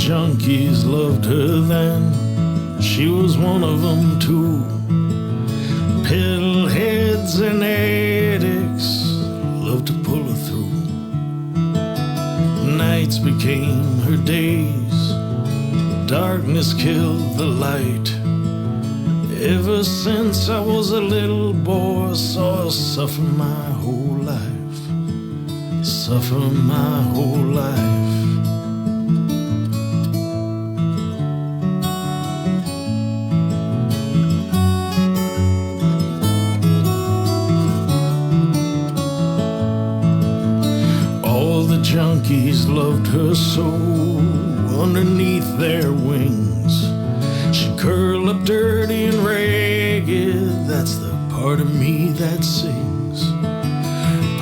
junkies loved her then. She was one of them too. Pill-heads and addicts loved to pull her through. Nights became her days. Darkness killed the light. Ever since I was a little boy, I saw her suffer my whole life. Suffer my whole life. Junkies loved her so. Underneath their wings she'd curl up dirty and ragged. That's the part of me that sings.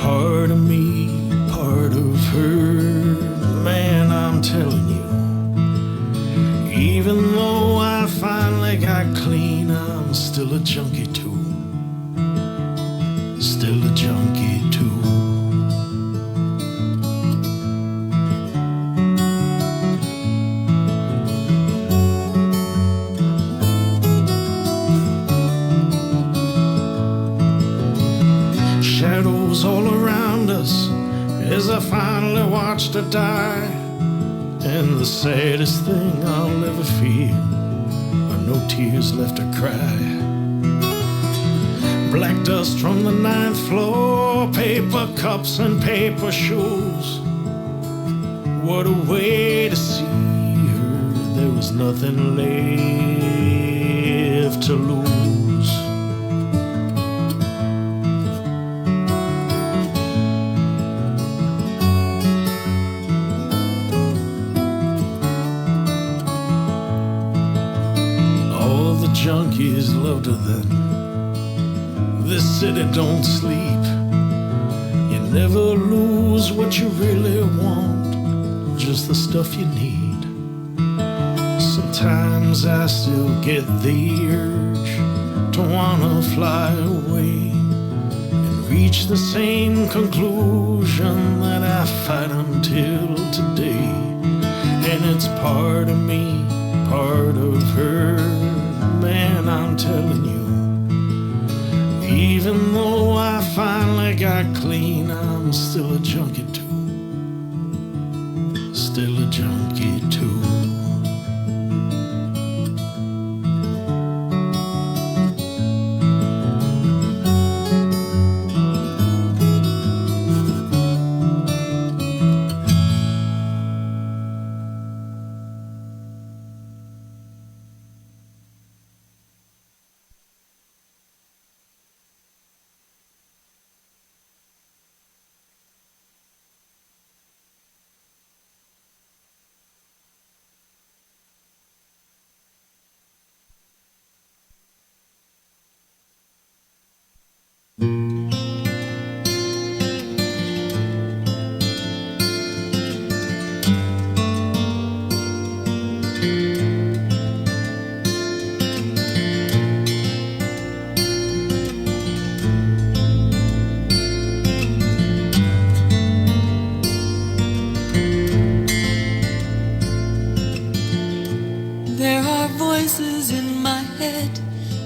Part of me, part of her. Man, I'm telling you, even though I finally got clean, I'm still a junkie too. Still a junkie too. Shadows all around us as I finally watched her die. And the saddest thing I'll ever feel are no tears left to cry. Black dust from the 9th floor, paper cups and paper shoes. What a way to see her. There was nothing left to lose. Junkies loved her then. This city don't sleep. You never lose what you really want, just the stuff you need. Sometimes I still get the urge to wanna fly away and reach the same conclusion that I fight until today. And it's part of me, part of her. Man, I'm telling you, even though I finally got clean, I'm still a junkie too. Still a junkie too.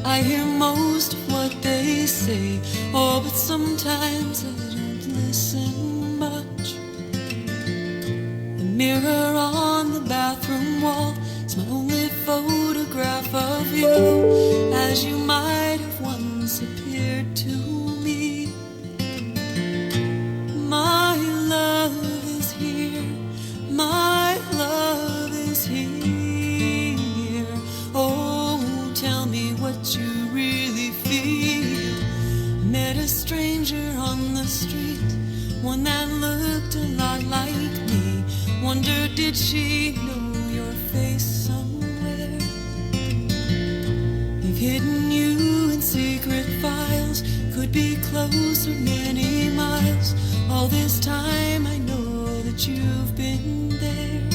I hear most of what they say, oh, but sometimes I don't listen much. The mirror on the bathroom wall is my only photograph of you, as you might have once appeared to me. My love is here, my love is here. Oh, tell me what you really feel. Met a stranger on the street, one that looked a lot like me. Wonder, did she know your face somewhere? They've hidden you in secret files, could be closer many miles. All this time I know that you've been there.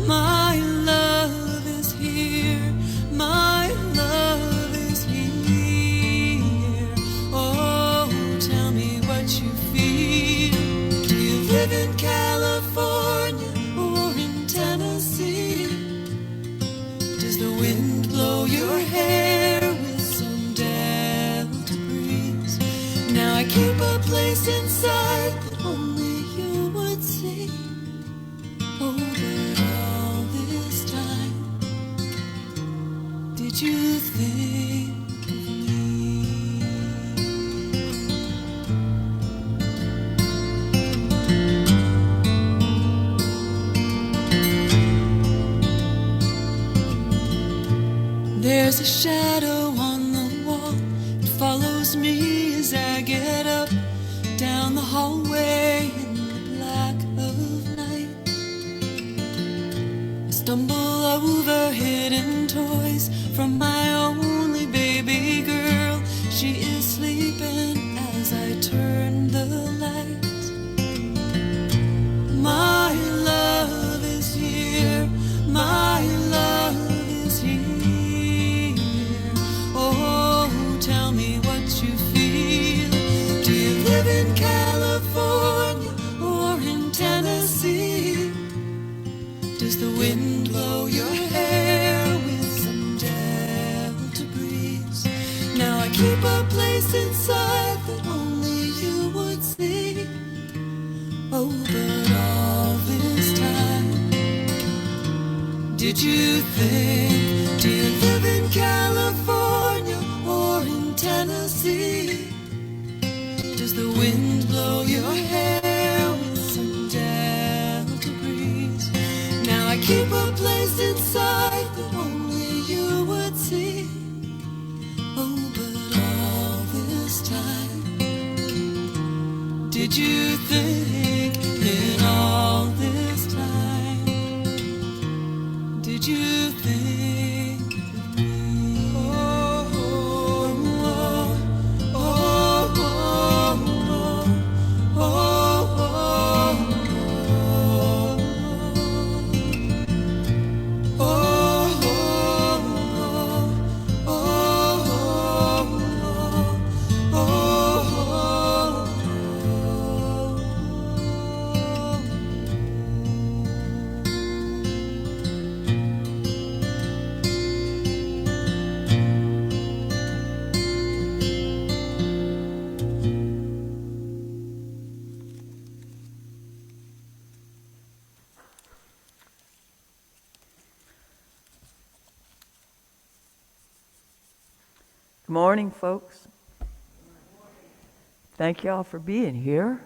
My love is here, my love is here. Oh, tell me what you feel. Do you live in California or in inside that only you would see. Oh, but all this time, did you think of me? There's a shadow on the wall. It follows me as I get up down the hallway in the black of night. I stumble over hidden toys from my only baby girl. She is sleeping as I turn the light. My love is here. My love is here. Oh, tell me what you feel. Do you live in California or in Tennessee? Does the wind blow your hair with some Delta breeze? Now I keep a place inside that only you would see. Oh, but all this time, did you think? Do you live in California or in Tennessee? Does the wind blow your hair with some Delta breeze? Now I keep a place inside that only you would see. Oh, but all this time, did you think? In all this time, did you think of me? Oh, oh, oh, oh, oh, oh, Good morning, folks. Thank y'all for being here.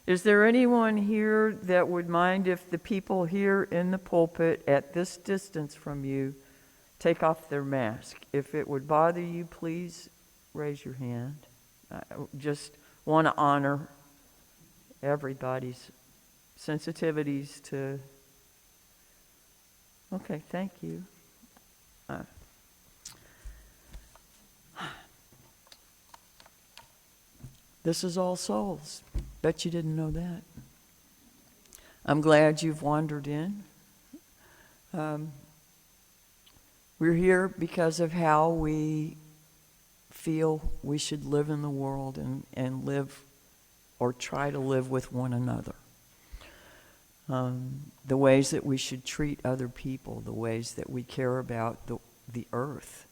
Is there anyone here that would mind if the people here in the pulpit at this distance from you take off their mask? If it would bother you, please raise your hand. I just want to honor everybody's sensitivities to... Okay, thank you. This is All Souls. Bet you didn't know that. I'm glad you've wandered in. We're here because of how we feel we should live in the world and live or try to live with one another. The ways that we should treat other people, the ways that we care about the earth,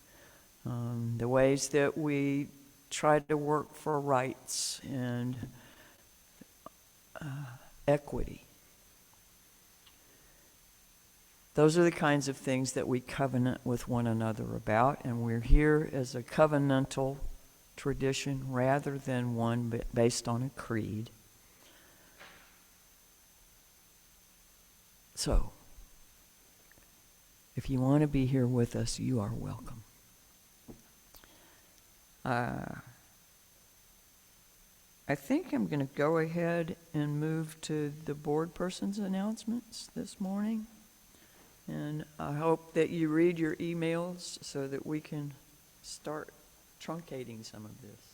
the ways that we try to work for rights and equity. Those are the kinds of things that we covenant with one another about, and we're here as a covenantal tradition rather than one based on a creed. So, if you want to be here with us, you are welcome. I think I'm going to go ahead and move to the board person's announcements this morning. And I hope that you read your emails so that we can start truncating some of this.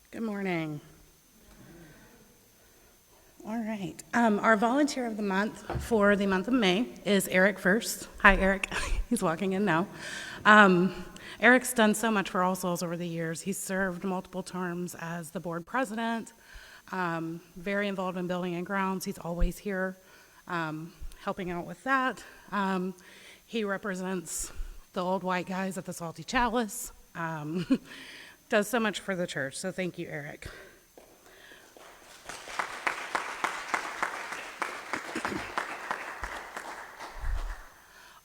Good morning. All right. Our volunteer of the month for the month of May is Eric First. Hi, Eric. He's walking in now. Eric's done so much for All Souls over the years. He's served multiple terms as the board president, very involved in building and grounds. He's always here helping out with that. He represents the old white guys at the Salty Chalice. Does so much for the church, so thank you, Eric.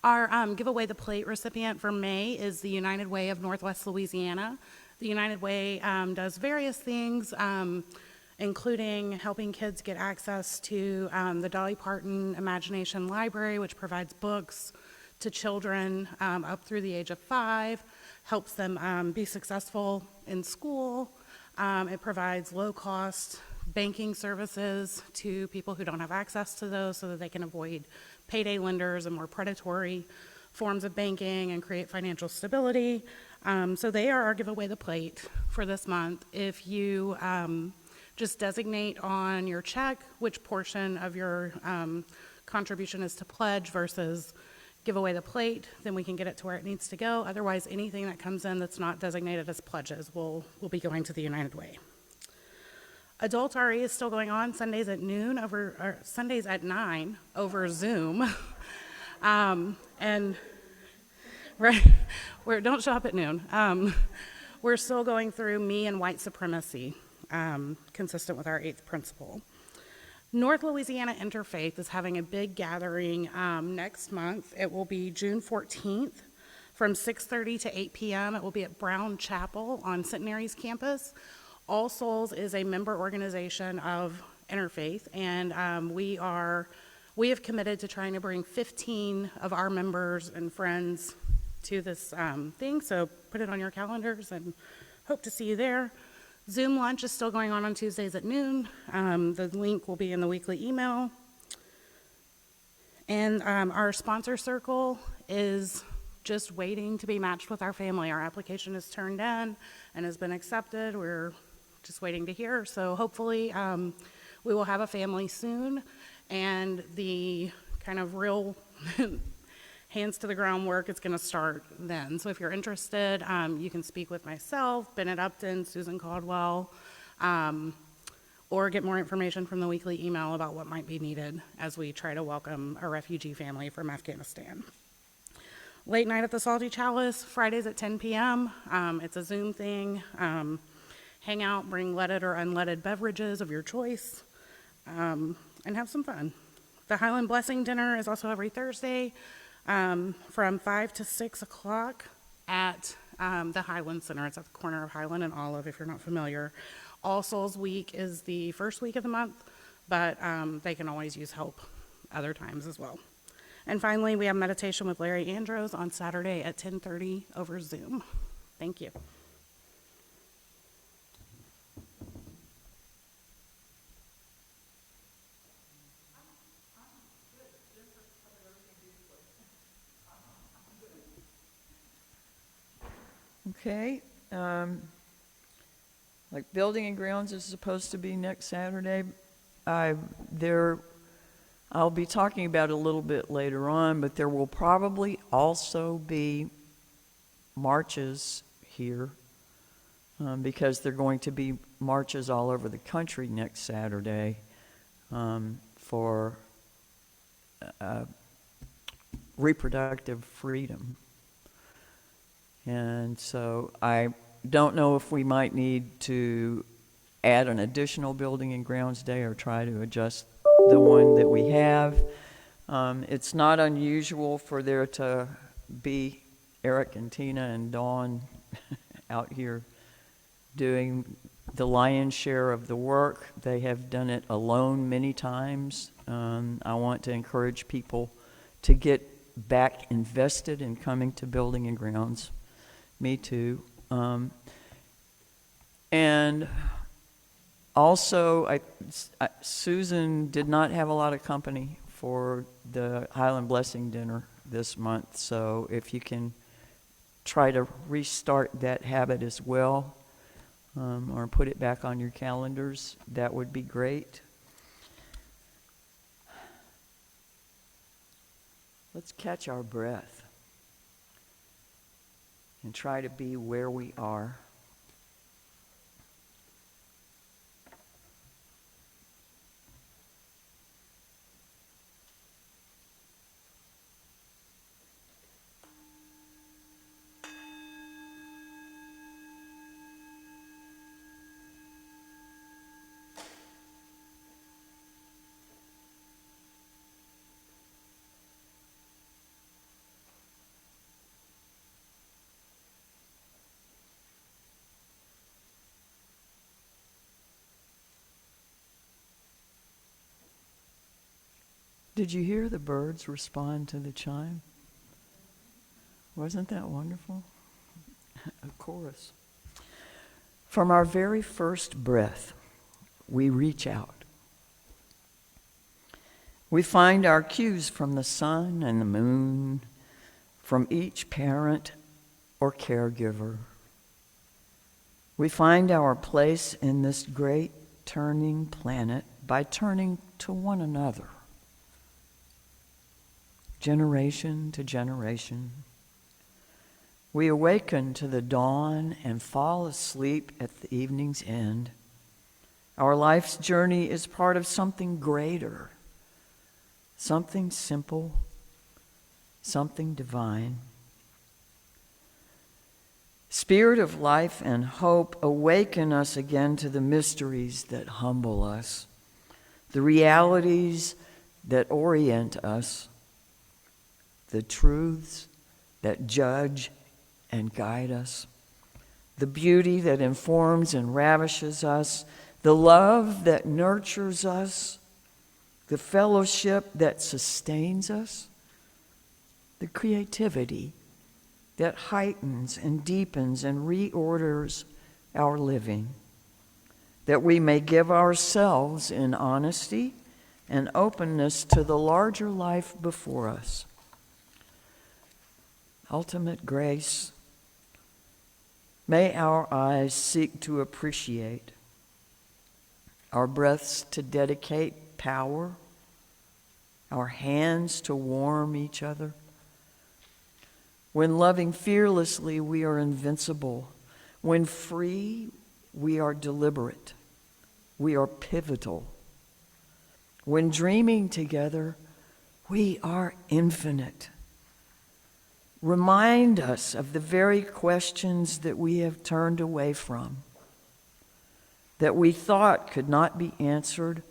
Our Give Away the Plate recipient for May is the United Way of Northwest Louisiana. The United Way does various things, including helping kids get access to the Dolly Parton Imagination Library, which provides books to children up through the age of 5, helps them be successful in school. It provides low-cost banking services to people who don't have access to those so that they can avoid payday lenders and more predatory forms of banking and create financial stability. So they are our Give Away the Plate for this month. If you just designate on your check which portion of your contribution is to pledge versus give away the plate, then we can get it to where it needs to go. Otherwise, anything that comes in that's not designated as pledges will be going to the United Way. Adult RE is still going on Sundays at noon Sundays at 9 over Zoom. And right, don't show up at noon. We're still going through Me and White Supremacy, consistent with our 8th principle. North Louisiana Interfaith is having a big gathering next month. It will be June 14th from 6:30 to 8 p.m. It will be at Brown Chapel on Centenary's campus. All Souls is a member organization of Interfaith, and we have committed to trying to bring 15 of our members and friends to this thing, so put it on your calendars and hope to see you there. Zoom lunch is still going on Tuesdays at noon. The link will be in the weekly email. And our sponsor circle is just waiting to be matched with our family. Our application is turned in and has been accepted. We're just waiting to hear. So hopefully we will have a family soon, and the kind of real hands to the ground work is going to start then. So if you're interested, you can speak with myself, Bennett Upton, Susan Caldwell, or get more information from the weekly email about what might be needed as we try to welcome a refugee family from Afghanistan. Late night at the Salty Chalice, Fridays at 10 p.m. It's a Zoom thing. Hang out, bring leaded or unleaded beverages of your choice, and have some fun. The Highland Blessing Dinner is also every Thursday from 5 to 6 o'clock at the Highland Center. It's at the corner of Highland and Olive, if you're not familiar. All Souls Week is the first week of the month, but they can always use help other times as well. And finally, we have meditation with Larry Andros on Saturday at 10:30 over Zoom. Thank you. Okay. Like Building and Grounds is supposed to be next Saturday. I'll be talking about it a little bit later on, but there will probably also be marches here because there are going to be marches all over the country next Saturday for reproductive freedom. And so I don't know if we might need to add an additional Building and Grounds Day or try to adjust the one that we have. It's not unusual for there to be Eric and Tina and Dawn out here doing the lion's share of the work. They have done it alone many times. I want to encourage people to get back invested in coming to Building and Grounds. Me too. And also, Susan did not have a lot of company for the Highland Blessing Dinner this month, so if you can try to restart that habit as well, or put it back on your calendars, that would be great. Let's catch our breath and try to be where we are. Did you hear the birds respond to the chime? Wasn't that wonderful? A chorus. From our very first breath, we reach out. We find our cues from the sun and the moon, from each parent or caregiver. We find our place in this great turning planet by turning to one another, generation to generation. We awaken to the dawn and fall asleep at the evening's end. Our life's journey is part of something greater, something simple, something divine. Spirit of life and hope, awaken us again to the mysteries that humble us, the realities that orient us, the truths that judge and guide us, the beauty that informs and ravishes us, the love that nurtures us, the fellowship that sustains us, the creativity that heightens and deepens and reorders our living, that we may give ourselves in honesty and openness to the larger life before us. Ultimate grace, may our eyes seek to appreciate, our breaths to dedicate power, our hands to warm each other. When loving fearlessly, we are invincible. When free, we are deliberate. We are pivotal. When dreaming together, we are infinite. Remind us of the very questions that we have turned away from, that we thought could not be answered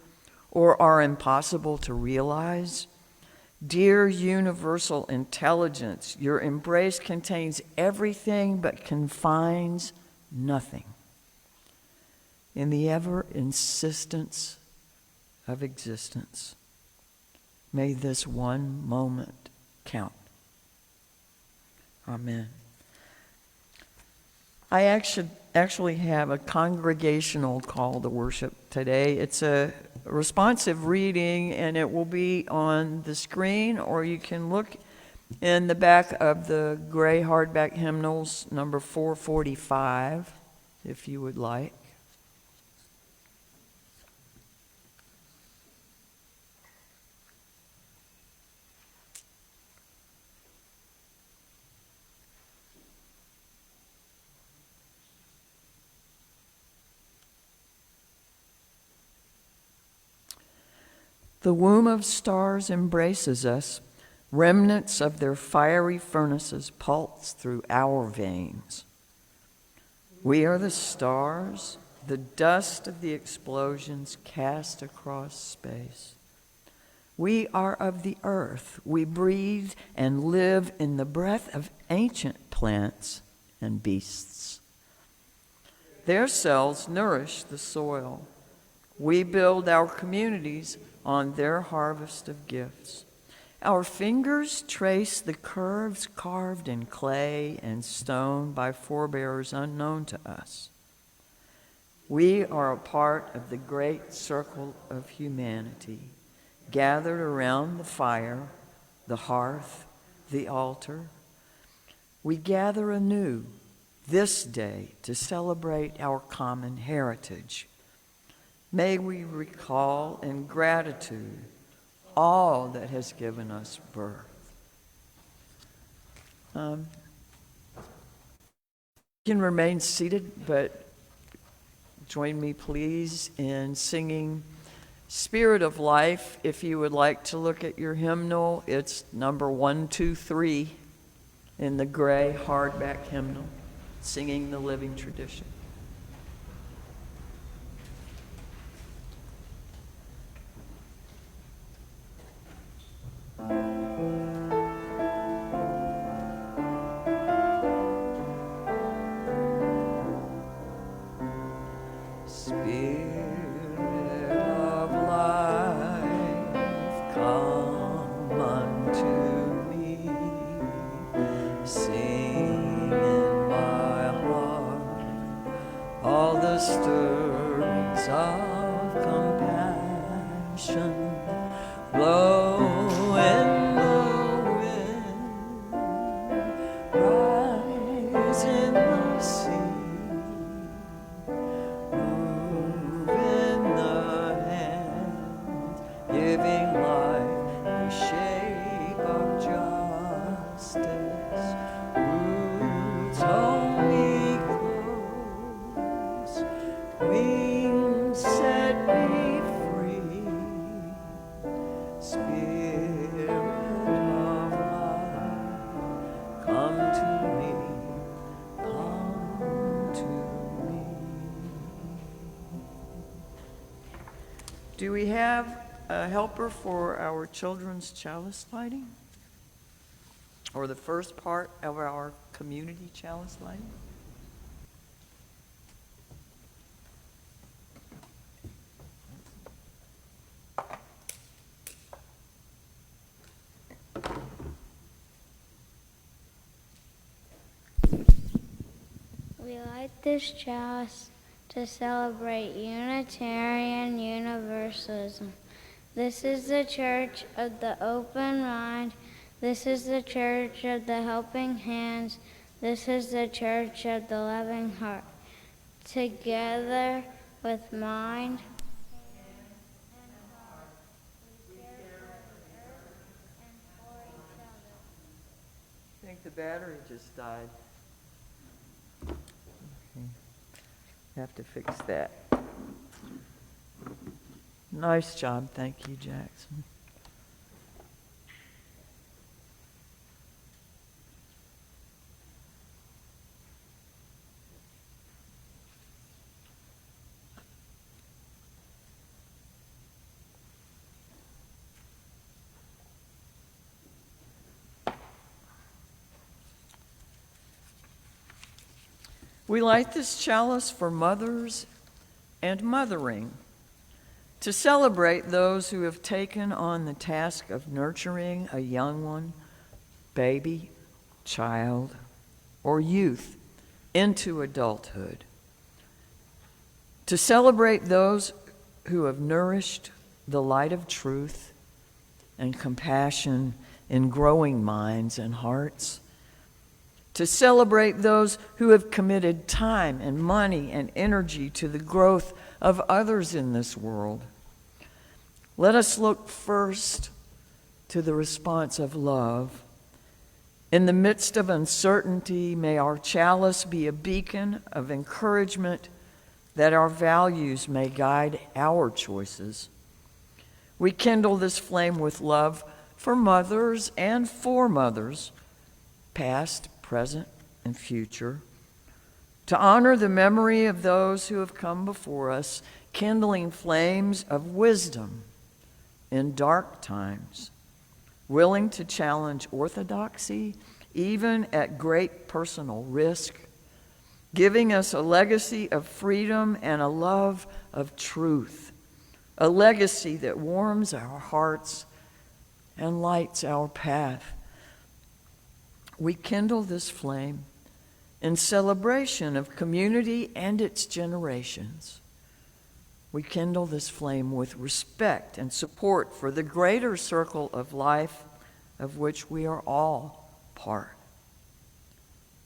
or are impossible to realize. Dear universal intelligence, your embrace contains everything but confines nothing. In the ever insistence of existence, may this one moment count. Amen. I actually have a congregational call to worship today. It's a responsive reading, and it will be on the screen, or you can look in the back of the gray hardback hymnals, number 445, if you would like. The womb of stars embraces us. Remnants of their fiery furnaces pulse through our veins. We are the stars, the dust of the explosions cast across space. We are of the earth. We breathe and live in the breath of ancient plants and beasts. Their cells nourish the soil. We build our communities on their harvest of gifts. Our fingers trace the curves carved in clay and stone by forebearers unknown to us. We are a part of the great circle of humanity, gathered around the fire, the hearth, the altar. We gather anew this day to celebrate our common heritage. May we recall in gratitude all that has given us birth. You can remain seated, but join me, please, in singing Spirit of Life. If you would like to look at your hymnal, it's number 123 in the gray hardback hymnal, Singing the Living Tradition. Spirit of life, come. the stirrings of compassion blow in the wind, rise in the sea, move in the hand, giving life the shape of justice. Roots hold me close, wings set me free. Spirit of life, come to me, come to me. Do we have a helper for our children's chalice lighting? Or the first part of our community chalice lighting? We light this chalice to celebrate Unitarian Universalism. This is the church of the open mind. This is the church of the helping hands. This is the church of the loving heart. Together with mind and heart, we care for the earth and for each other. I think the battery just died. Okay. Have to fix that. Nice job. Thank you, Jackson. We light this chalice for mothers and mothering, to celebrate those who have taken on the task of nurturing a young one, baby, child, or youth into adulthood, to celebrate those who have nourished the light of truth and compassion in growing minds and hearts, to celebrate those who have committed time and money and energy to the growth of others in this world. Let us look first to the response of love. In the midst of uncertainty, may our chalice be a beacon of encouragement that our values may guide our choices. We kindle this flame with love for mothers and for mothers, past, present, and future, to honor the memory of those who have come before us, kindling flames of wisdom in dark times, willing to challenge orthodoxy, even at great personal risk, giving us a legacy of freedom and a love of truth, a legacy that warms our hearts and lights our path. We kindle this flame in celebration of community and its generations. We kindle this flame with respect and support for the greater circle of life of which we are all part.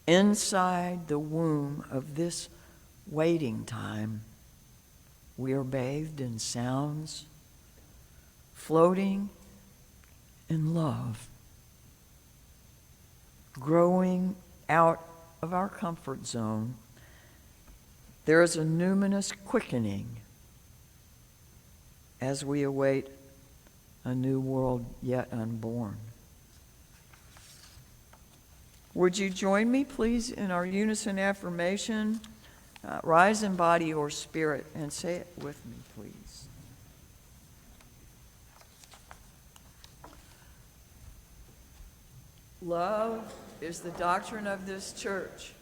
Inside the womb of this waiting time, we are bathed in sounds, floating in love, growing out of our comfort zone. There is a numinous quickening as we await a new world yet unborn. Would you join me, please, in our unison affirmation? Rise in body or spirit, and say it with me, please. Love is the doctrine of this church.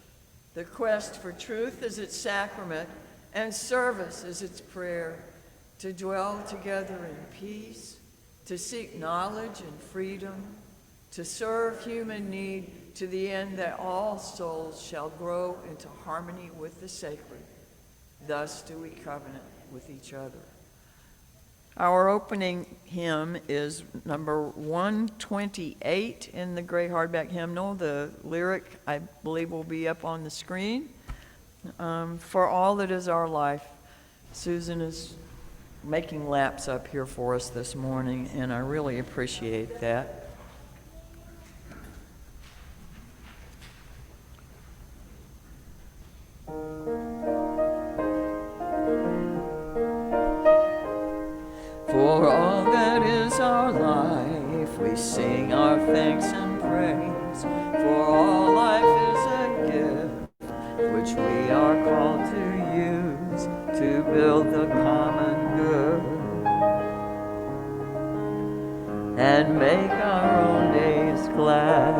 The quest for truth is its sacrament, and service is its prayer. To dwell together in peace, to seek knowledge and freedom, to serve human need to the end that all souls shall grow into harmony with the sacred. thus do we covenant with each other. Our opening hymn is number 128 in the gray hardback hymnal. The lyric, I believe, will be up on the screen. For all that is our life. Susan is making laps up here for us this morning, and I really appreciate that. For all that is our life, we sing our thanks and praise. For all life is a gift, which we are called to use to build the common good and make our own days glad.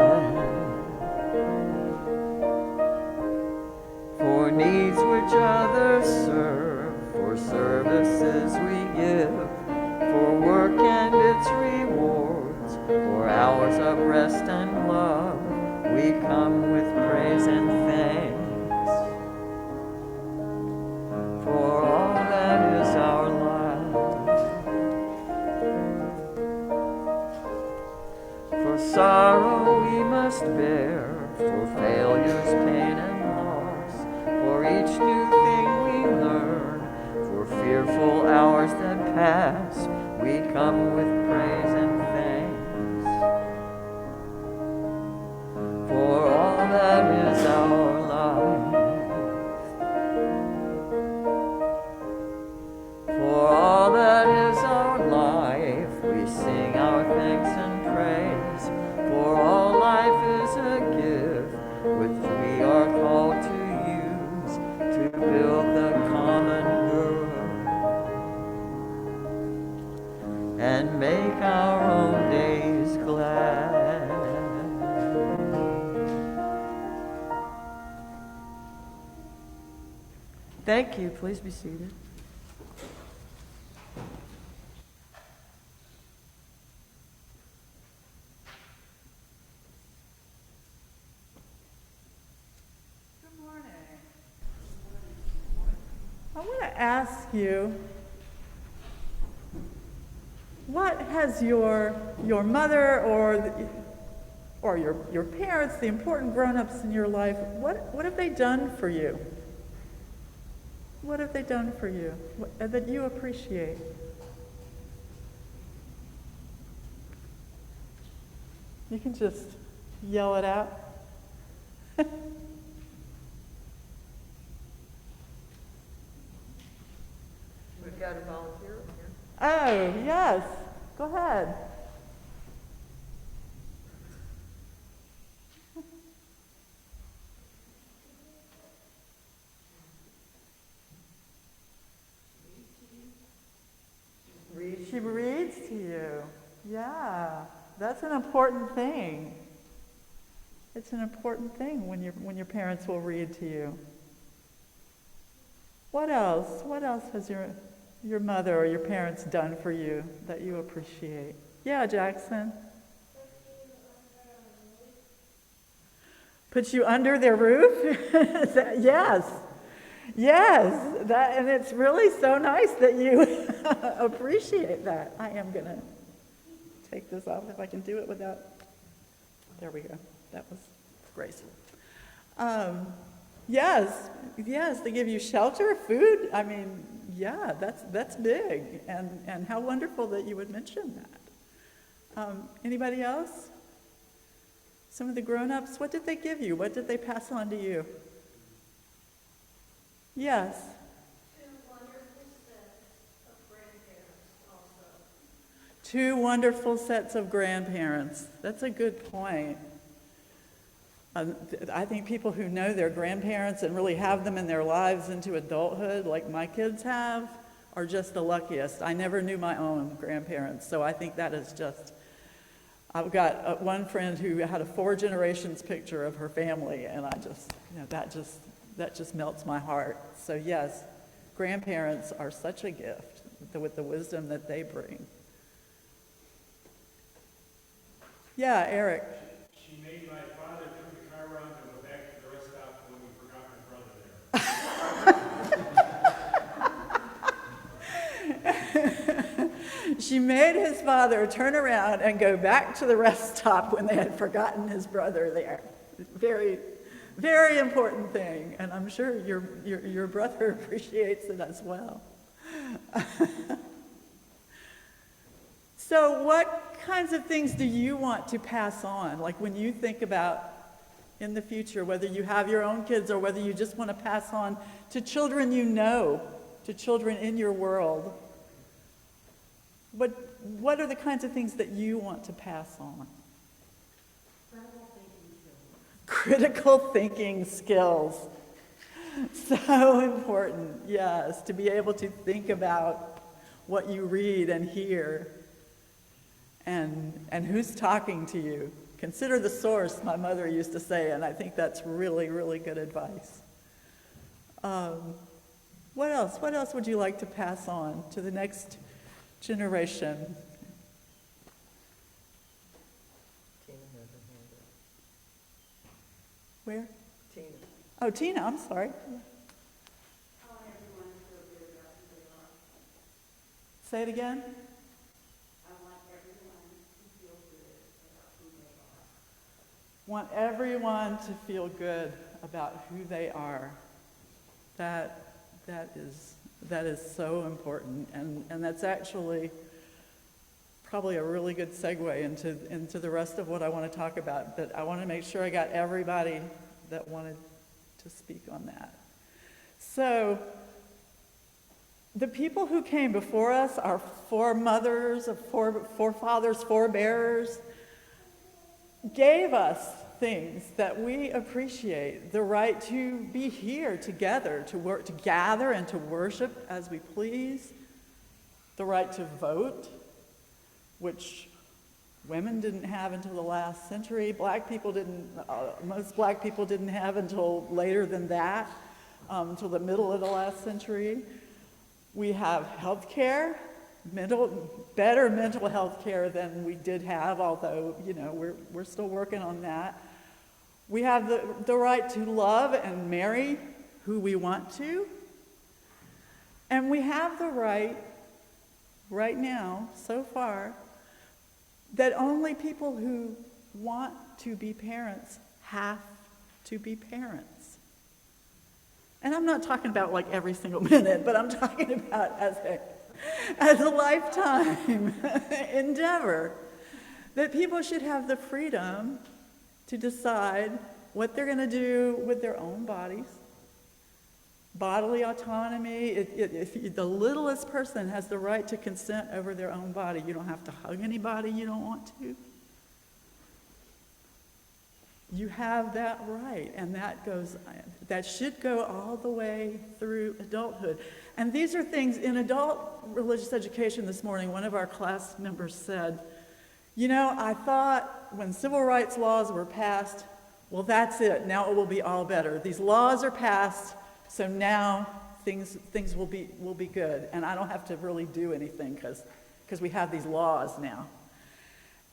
For needs which others serve, for services we give, for work and its rewards, for hours of rest and love, we come with praise and thanks. For all that is our life. For sorrow we must bear, for failures, pain, and loss, for each new thing we learn, for fearful hours that pass, we come with praise and thanks. For all that is our life. For all that is our life, we sing our thanks and praise. For all life is a gift which we are called to use to build the common good and make our own days glad. Thank you. Please be seated. Good morning. I want to ask you, what has your mother or your parents, the important grown-ups in your life, what have they done for you? What have they done for you that you appreciate? You can just yell it out. We've got a volunteer here. Oh, yes. Go ahead. She reads to you. Yeah, that's an important thing. It's an important thing when your parents will read to you. What else? What else has your mother or your parents done for you that you appreciate? Yeah, Jackson. Put you under their roof? Yes. Yes. And it's really so nice that you appreciate that. I am going to take this off if I can do it without... There we go. That was graceful. Yes, they give you shelter, food. I mean, yeah, that's big, and how wonderful that you would mention that. Anybody else? Some of the grown-ups, what did they give you? What did they pass on to you? Yes. 2 wonderful sets of grandparents also. 2 wonderful sets of grandparents. That's a good point. I think people who know their grandparents and really have them in their lives into adulthood, like my kids have, are just the luckiest. I never knew my own grandparents, so I think that is just... I've got one friend who had a 4 generations picture of her family, and I just, that just melts my heart. So yes, grandparents are such a gift with the wisdom that they bring. Yeah, Eric. She made my father turn the car around and go back to the rest stop when we forgot my brother there. She made his father turn around and go back to the rest stop when they had forgotten his brother there. Very, very important thing, and I'm sure your brother appreciates it as well. So what kinds of things do you want to pass on? Like when you think about in the future, whether you have your own kids or whether you just want to pass on to children you know, to children in your world, what are the kinds of things that you want to pass on? Critical thinking skills. So important, yes, to be able to think about what you read and hear and who's talking to you. Consider the source, my mother used to say, and I think that's really, really good advice. What else? What else would you like to pass on to the next generation? Tina has a hand up. Where? Tina. Oh, Tina, I'm sorry. Say it again. Want everyone to feel good about who they are. That is so important, and that's actually probably a really good segue into the rest of what I want to talk about. But I want to make sure I got everybody that wanted to speak on that. So the people who came before us, our forefathers, forebearers, gave us things that we appreciate. The right to be here together, to work, to gather and to worship as we please. The right to vote, which women didn't have until the last century. Most black people didn't have until later than that, until the middle of the last century. We have health care, better mental health care than we did have, although, we're still working on that. We have the right to love and marry who we want to. And we have the right now, so far, that only people who want to be parents have to be parents. And I'm not talking about like every single minute, but I'm talking about as a lifetime endeavor, that people should have the freedom to decide what they're going to do with their own bodies. Bodily autonomy. If the littlest person has the right to consent over their own body, you don't have to hug anybody you don't want to. You have that right, and that should go all the way through adulthood. And these are things in adult religious education this morning. One of our class members said, I thought when civil rights laws were passed, well, that's it. Now it will be all better. These laws are passed, so now things will be good, and I don't have to really do anything because we have these laws now.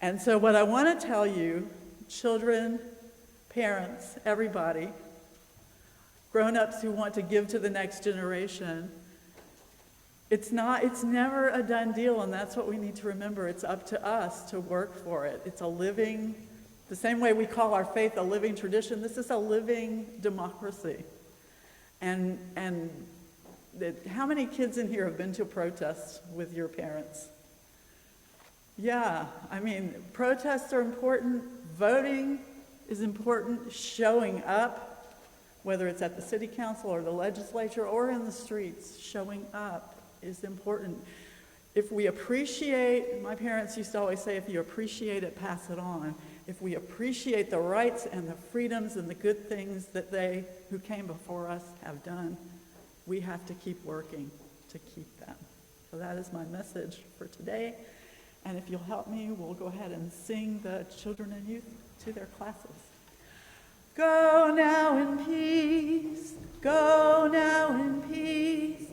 And so what I want to tell you, children, parents, everybody, grown-ups who want to give to the next generation, it's never a done deal, and that's what we need to remember. It's up to us to work for it. It's a living, the same way we call our faith a living tradition, this is a living democracy. And how many kids in here have been to protests with your parents? Yeah, protests are important, voting is important, showing up, whether it's at the city council or the legislature or in the streets, showing up is important. If we appreciate, my parents used to always say, if you appreciate it, pass it on. If we appreciate the rights and the freedoms and the good things that they who came before us have done, we have to keep working to keep them. So that is my message for today. And if you'll help me, we'll go ahead and sing the children and youth to their classes. Go now in peace, go now in peace.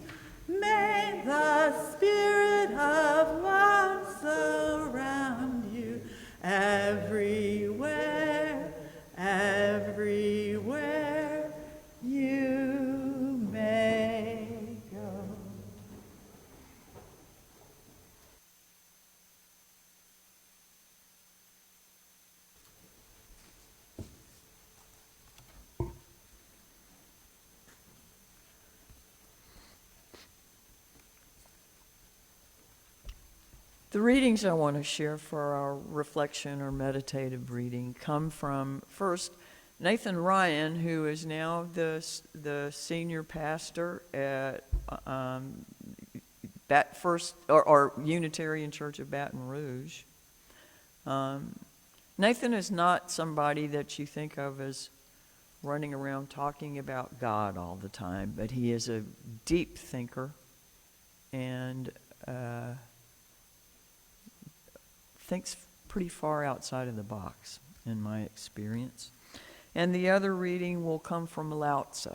May the spirit of love surround you everywhere, everywhere you may go. The readings I want to share for our reflection or meditative reading come from, first, Nathan Ryan, who is now the senior pastor at Unitarian Church of Baton Rouge. Nathan is not somebody that you think of as running around talking about God all the time, but he is a deep thinker and thinks pretty far outside of the box, in my experience. And the other reading will come from Lao Tzu,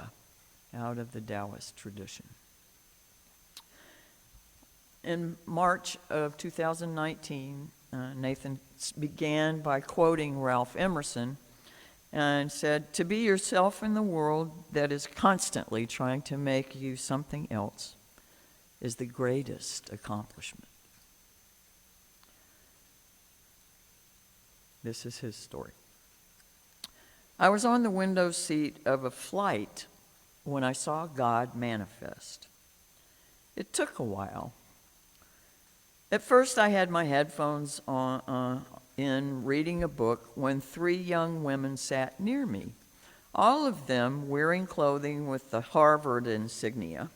out of the Taoist tradition. In March of 2019, Nathan began by quoting Ralph Emerson and said, "To be yourself in the world that is constantly trying to make you something else is the greatest accomplishment." This is his story. "I was on the window seat of a flight when I saw God manifest. It took a while. At first, I had my headphones in reading a book when 3 young women sat near me, all of them wearing clothing with the Harvard insignia.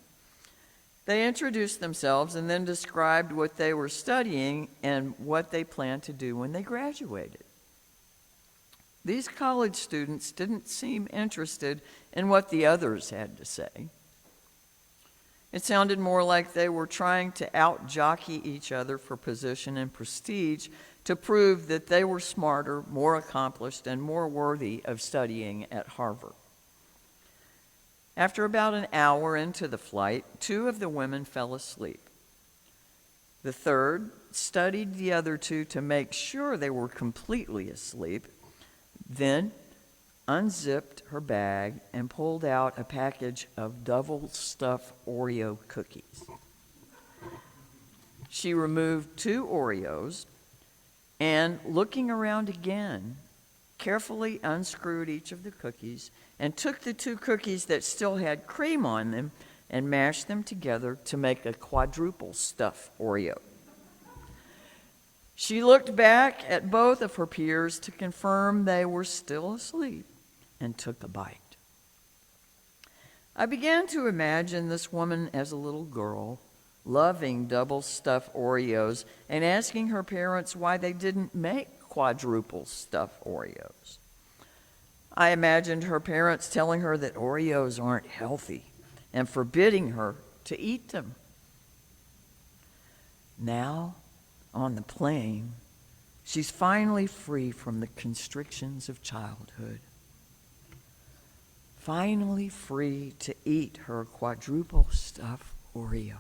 They introduced themselves and then described what they were studying and what they planned to do when they graduated. These college students didn't seem interested in what the others had to say. It sounded more like they were trying to out-jockey each other for position and prestige to prove that they were smarter, more accomplished, and more worthy of studying at Harvard. After about an hour into the flight, 2 of the women fell asleep. The third studied the other 2 to make sure they were completely asleep, then unzipped her bag and pulled out a package of double-stuffed Oreo cookies. She removed 2 Oreos and, looking around again, carefully unscrewed each of the cookies and took the 2 cookies that still had cream on them and mashed them together to make a quadruple stuffed Oreo. She looked back at both of her peers to confirm they were still asleep and took a bite. I began to imagine this woman as a little girl, loving double-stuffed Oreos and asking her parents why they didn't make quadruple stuffed Oreos. I imagined her parents telling her that Oreos aren't healthy and forbidding her to eat them. Now, on the plane, she's finally free from the constrictions of childhood. Finally free to eat her quadruple stuffed Oreo.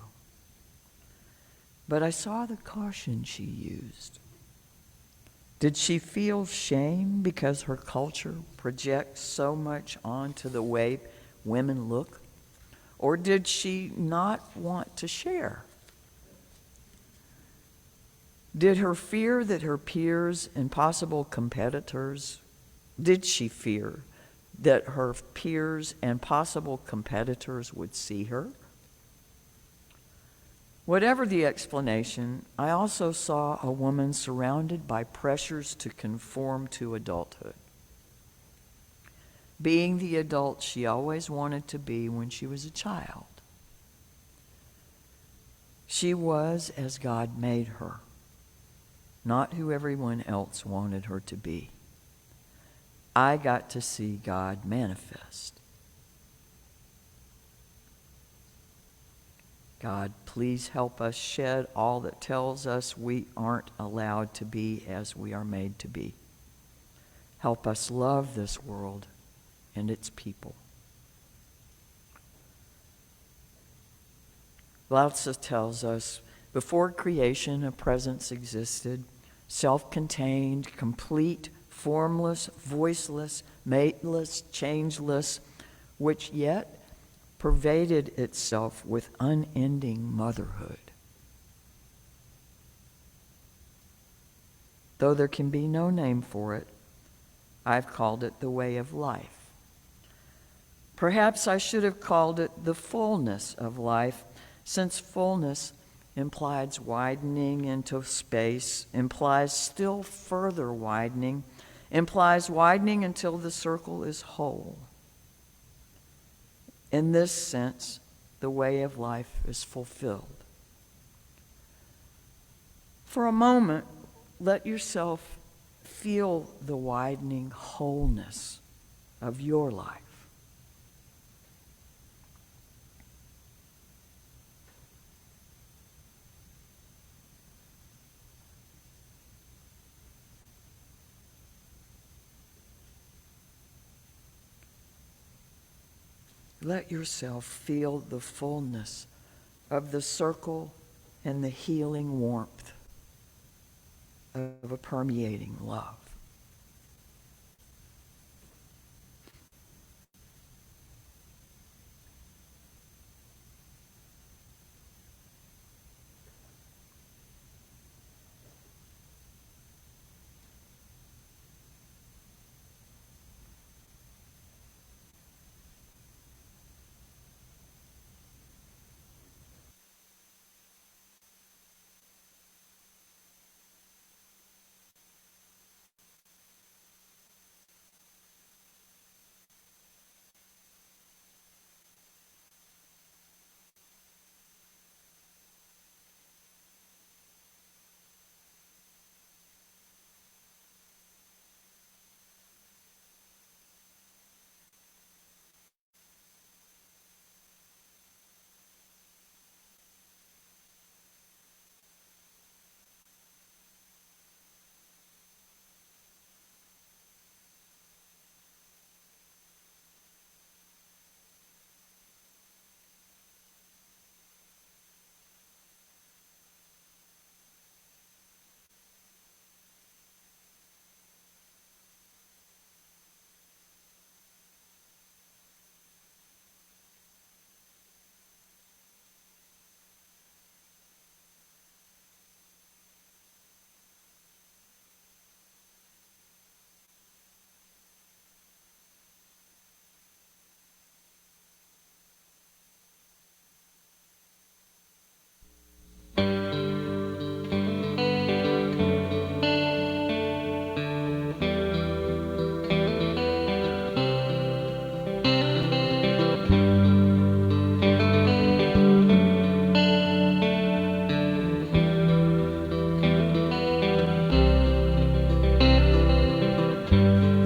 But I saw the caution she used. Did she feel shame because her culture projects so much onto the way women look? Or did she not want to share? Did her fear that her peers and possible competitors, did she fear that her peers and possible competitors would see her? Whatever the explanation, I also saw a woman surrounded by pressures to conform to adulthood, being the adult she always wanted to be when she was a child. She was as God made her, not who everyone else wanted her to be. I got to see God manifest. God, please help us shed all that tells us we aren't allowed to be as we are made to be. Help us love this world and its people. Lao Tzu tells us, before creation, a presence existed, self-contained, complete, formless, voiceless, mateless, changeless, which yet pervaded itself with unending motherhood. Though there can be no name for it, I've called it the way of life. Perhaps I should have called it the fullness of life, since fullness implies widening into space, implies still further widening, implies widening until the circle is whole. In this sense, the way of life is fulfilled. For a moment, let yourself feel the widening wholeness of your life. Let yourself feel the fullness of the circle and the healing warmth of a permeating love.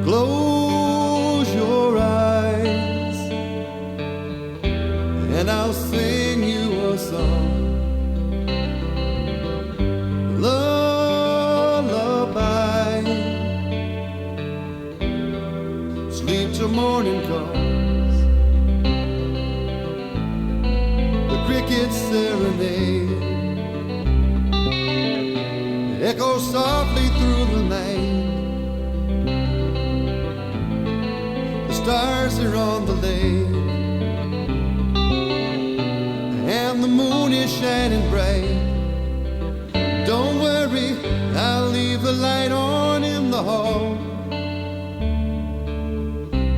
Close your eyes and I'll sing you a song. Lullaby. Sleep till morning comes. The crickets serenade. Echo softly through the night. Stars are on the lake, and the moon is shining bright. Don't worry, I'll leave the light on in the hall.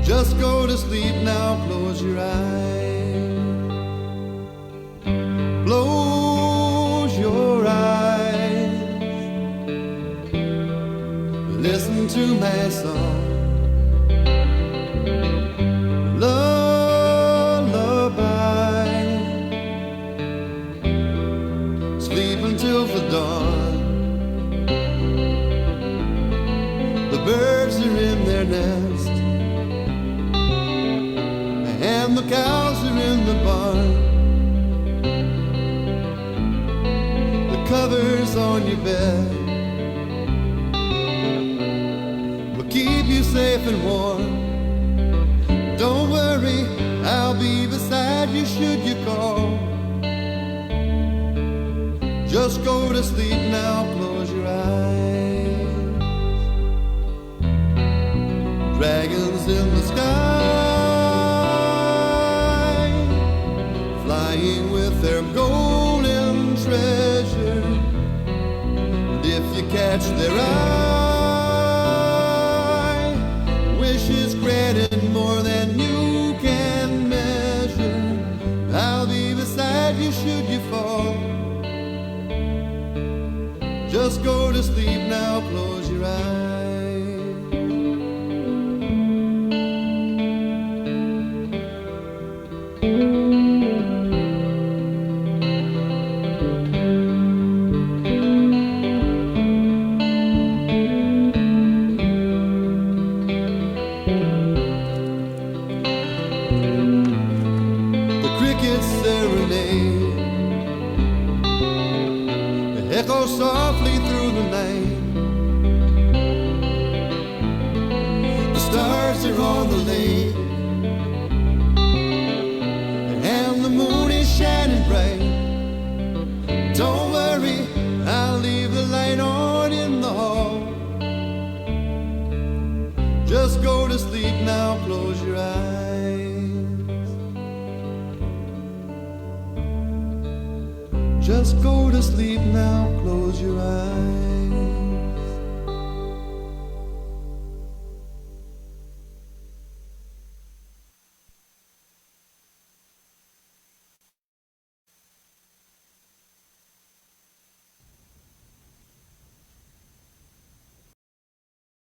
Just go to sleep now, close your eyes. Close your eyes. Listen to my song. Lullaby. Sleep until the dawn. The birds are in their nest, and the cows are in the barn. The covers on your bed will keep you safe and warm. Don't worry, I'll be beside you should you call. Just go to sleep now, close your eyes. Dragons in the sky, flying with their golden treasure. And if you catch their eye, wishes granted more than you can measure. I'll be beside you should you fall. Just go to sleep now, close your eyes. The crickets serenade, echo softly through the night. The stars are on the lake, and the moon is shining bright. Don't worry, I'll leave the light on in the hall. Just go to sleep now, close your eyes. Just go to sleep now, close your eyes.